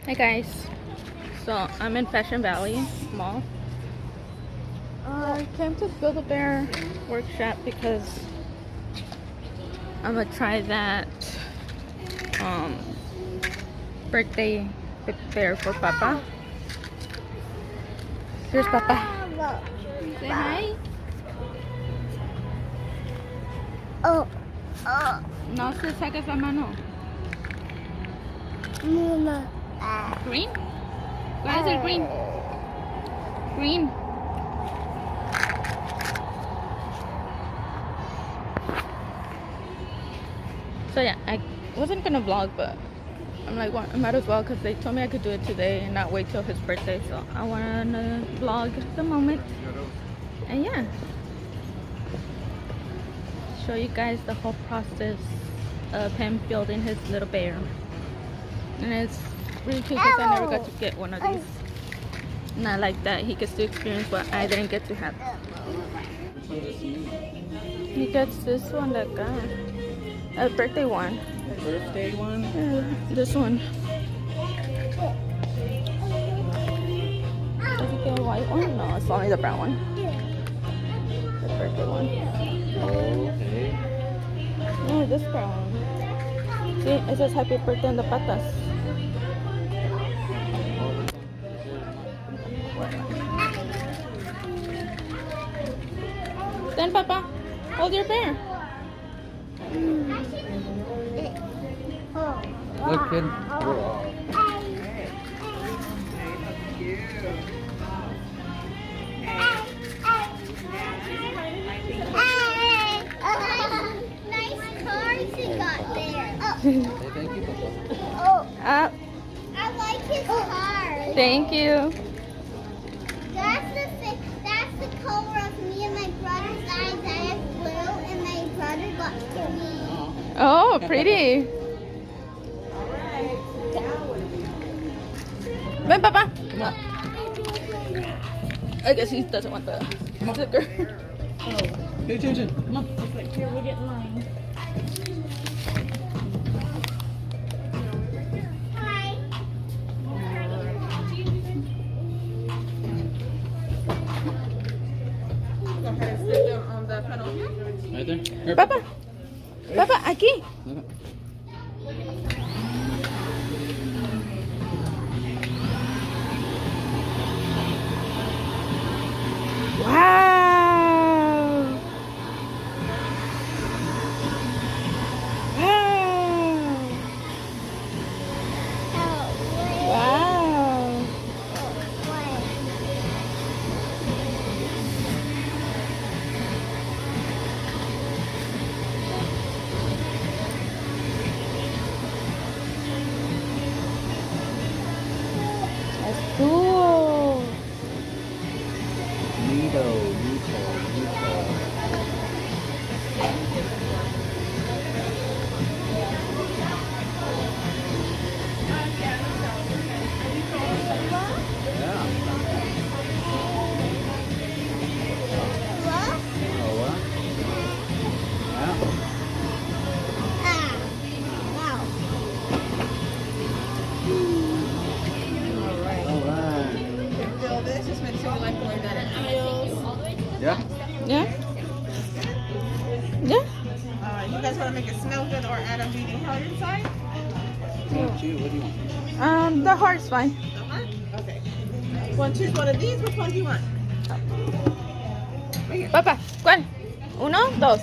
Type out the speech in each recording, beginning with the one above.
Hey guys, so I'm in Fashion Valley Mall. I came to Build-A-Bear workshop because I'm gonna try that birthday bear for Papa. Here's Papa. Say hi. No se saques la mano. Green? Why is it green? Green. So yeah, I wasn't gonna vlog, but I'm like, well, I might as well because they told me I could do it today and not wait till his birthday. So I wanna vlog the moment. And yeah, show you guys the whole process of him building his little bear. And it's really cute because I never got to get one of these. Not like that he gets to experience what I didn't get to have. Which one does he need? He gets this one that got a birthday one. The birthday one? Yeah, this one. Does he get a white one? No, it's only the brown one. The birthday one. Okay. No, this brown one. See, it says happy birthday on the patas. Then Papa, hold your bear. Look, kid. Nice cars he got there. Hey, thank you, Papa. I like his car. Thank you. That's the color of me and my brother's eyes. I have blue and my brother got green. Oh, pretty. Ven, Papa. Come on. I guess he doesn't want the sticker. Pay attention. Come on. Here, we'll get mine. Hi. Go ahead and stick them on the pedal. Right there. Here, Papa. Papa, aquí. Look. Wow. Wow. Wow. That's cool. Neato. Yeah. Oh, what? Yeah. All right. Feel this. Just make sure you like the way that it feels. Yeah. Yeah? Yeah? You guys want to make it smell good or add a beating heart inside? What do you want? The heart's fine. The heart? Okay. Want to choose one of these? Which one do you want? Right here. Papa, ¿cuál? ¿Uno? ¿Dos?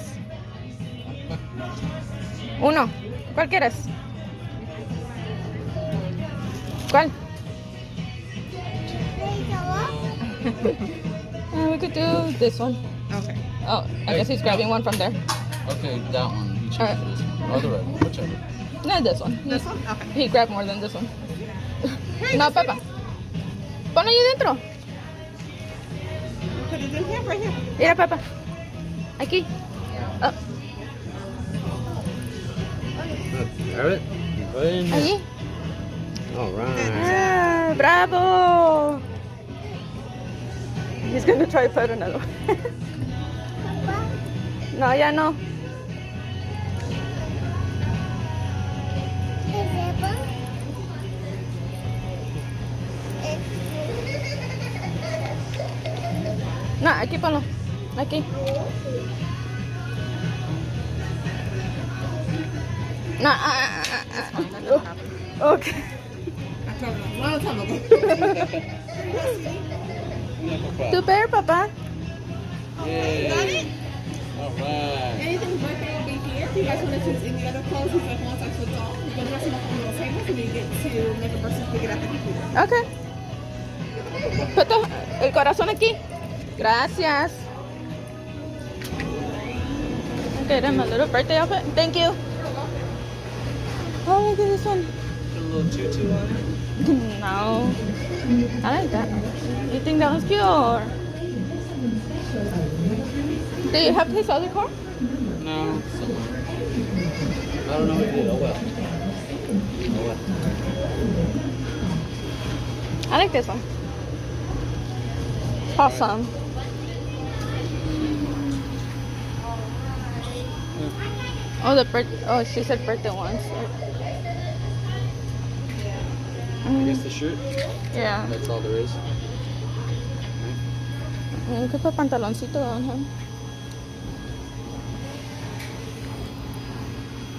Uno. ¿Cuál quieres? ¿Cuál? We could do this one. Okay. Oh, I guess he's grabbing one from there. Okay, that one. You choose Alright. this one. Or the red one, whichever. No, this one. This one? Okay. He grabbed more than this one. Here, No, just Papa. Ponlo ahí dentro. put it in here, right here. Mira, Papa. Aquí. Oh, Grab it. Put it in here. allí. All right. Ah, bravo. He's gonna try to put another one. No, ya no. No, aquí ponlo. Aquí. No, okay. I told him a long time ago. Tu bear, papá. Yay. Got it? All right. Anything's birthday will be here. If you guys want to choose any other clothes, he's like, once I switch off, we're going to dress him up on the little table so we get to make a versus pick it up at the computer. Okay. Put el corazón aquí. Gracias. Okay, then my little birthday outfit. Thank you. Oh, look at this one. Put a little tutu on it. No. I like that. You think that was cute or? Do you have his other car? No, somewhere. I don't know what it is. Oh well. Oh well. I like this one. Awesome. Oh, oh, she said birthday ones. I guess the shirt. Yeah. That's all there is. You could put pantaloncito on him.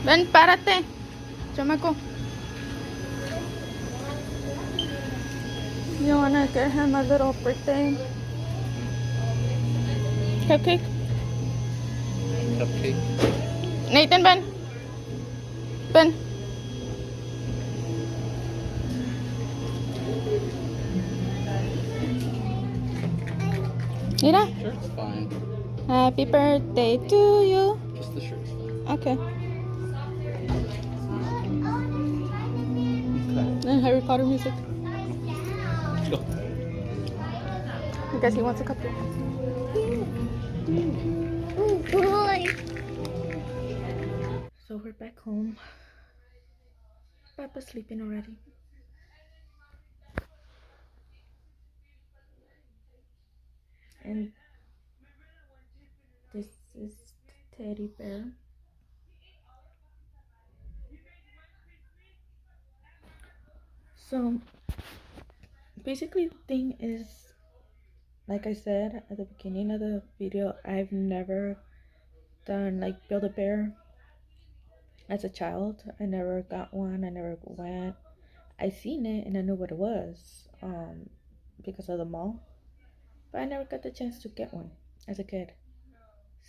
Ven, párate, chamaco. You wanna get him a little birthday cupcake? Cupcake. Nathan, ven. Ven. Mira. Shirt's fine. Happy birthday to you. Just the shirt's fine. Okay. Okay. And Harry Potter music. Let's go. I guess he wants a cupcake. Oh boy. So we're back home. Papa's sleeping already. And this is the teddy bear. So basically the thing is, like I said at the beginning of the video, I've never done like Build-A-Bear as a child. I never got one. I never went. I seen it and I knew what it was because of the mall, but I never got the chance to get one as a kid.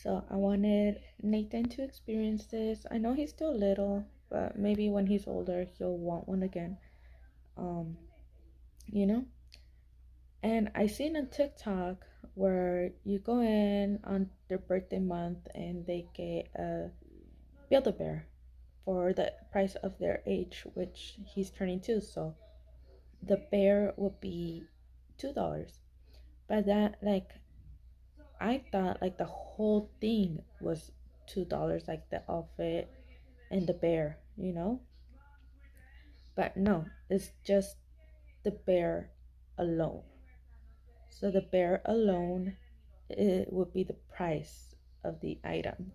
So I wanted Nathan to experience this. I know he's still little, but maybe when he's older he'll want one again. You know. And I seen on TikTok where you go in on their birthday month and they get a Build-A-Bear for the price of their age, which he's turning 2. So the bear would be $2. But that, like, I thought like the whole thing was $2, like the outfit and the bear, you know. But no, it's just the bear alone. So the bear alone, it would be the price of the item,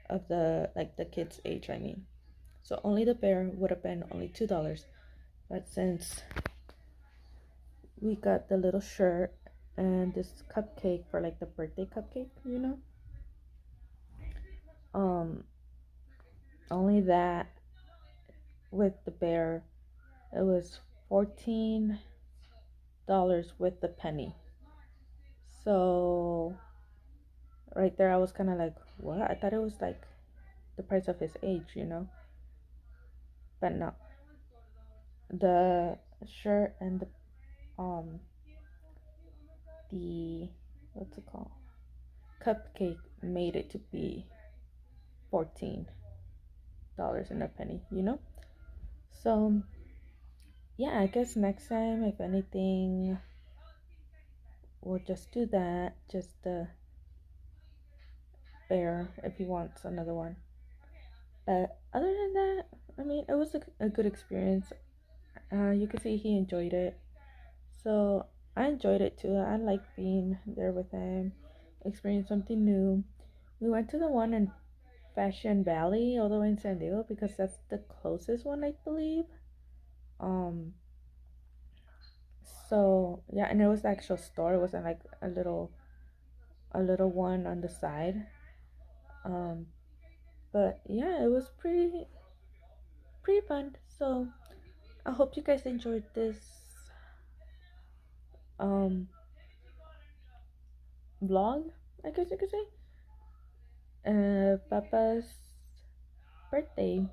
of the kid's age, I mean. So only the bear would have been only $2. But since we got the little shirt and this cupcake for like the birthday cupcake, you know, only that with the bear, it was $14 with the penny. So right there I was kind of like, what? I thought it was like the price of his age, you know. But no, the shirt and the what's it called, cupcake made it to be $14 and a penny, you know. So yeah, I guess next time, if anything, we'll just do that, just the bear if he wants another one. But other than that, I mean, it was a good experience. You can see he enjoyed it, so I enjoyed it too. I like being there with him, experience something new. We went to the one in Fashion Valley all the way in San Diego because that's the closest one, I believe. So yeah, and it was the actual store. It wasn't like a little a little one on the side. But yeah, it was pretty fun. So I hope you guys enjoyed this vlog, I guess you could say. Papa's birthday,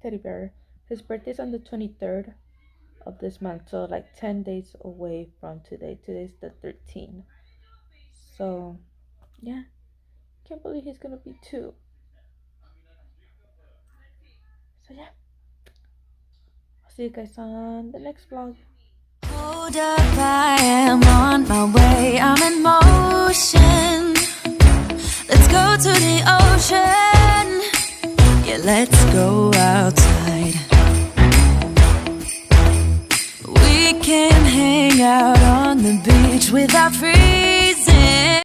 teddy bear. His birthday's on the 23rd of this month, so like 10 days away from today. Today's the 13th. So yeah, can't believe he's gonna be 2. So yeah, I'll see you guys on the next vlog. Hold up, I am on my way, I'm in motion. Let's go to the ocean. Yeah, let's go outside. We can hang out on the beach without freezing.